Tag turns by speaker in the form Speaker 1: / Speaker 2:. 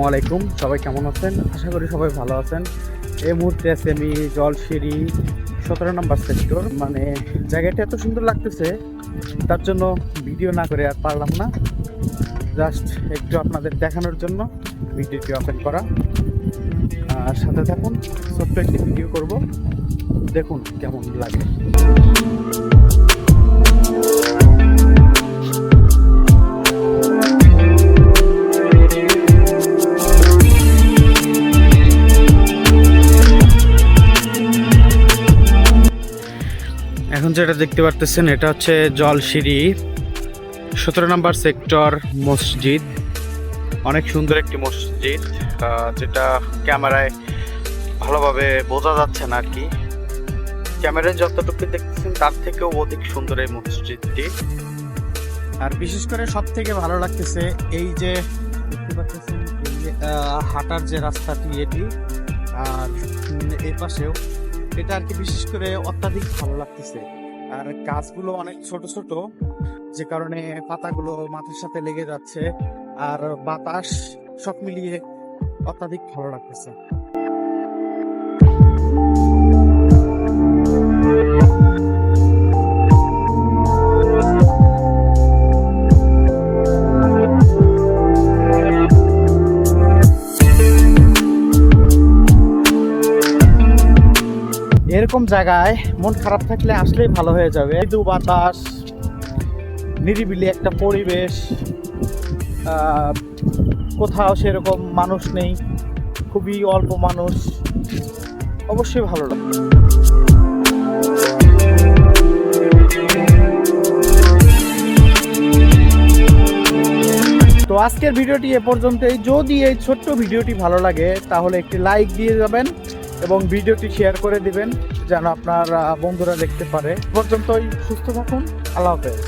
Speaker 1: আসসালামু আলাইকুম, সবাই কেমন আছেন? আশা করি সবাই ভালো আছেন। এই মুহূর্তে আছি আমি জলসিঁড়ি 17 নম্বর সেক্টর। জায়গাটা এত সুন্দর লাগতেছে, তার জন্য ভিডিও না করে আর পারলাম না। জাস্ট একটু আপনাদের দেখানোর জন্য ভিডিওটি ওপেন করা। আর সাথে থাকুন, ছোট্ট একটি ভিডিও করব, দেখুন কেমন লাগে। এখন যেটা দেখতে পারতেছেন এটা হচ্ছে জলসিঁড়ি 17 নম্বর সেক্টর মসজিদ। অনেক সুন্দর একটি মসজিদ, যেটা ক্যামেরায় ভালোভাবে বোঝা যাচ্ছে না আর কি। ক্যামেরায় যতটুকু দেখতেছেন তার থেকেও অধিক সুন্দর এই মসজিদটি। আর বিশেষ করে সব থেকে ভালো লাগতেছে এই যে দেখতে পাচ্ছেন হাঁটার যে রাস্তাটি এটি, আর এই পাশেও এটা আর কি বিশেষ করে অত্যাধিক ভালো লাগতেছে। আর গাছগুলো অনেক ছোট ছোট, যে কারণে পাতাগুলো মাথার সাথে লেগে যাচ্ছে, আর বাতাস সব মিলিয়ে অত্যাধিক ভালো লাগতেছে। এরকম জায়গায় মন খারাপ থাকলে আসলেই ভালো হয়ে যাবে। মৃদু বাতাস, নিরিবিলি একটা পরিবেশ, কোথাও সেরকম মানুষ নেই, খুবই অল্প মানুষ, অবশ্যই ভালো লাগে। তো আজকের ভিডিওটি এ পর্যন্তই। যদি এই ছোট্ট ভিডিওটি ভালো লাগে তাহলে একটি লাইক দিয়ে যাবেন এবং ভিডিওটি শেয়ার করে দিবেন যেন আপনার বন্ধুরা দেখতে পারে। পর্যন্তই, সুস্থ থাকুন, আল্লাহ হাফেজ।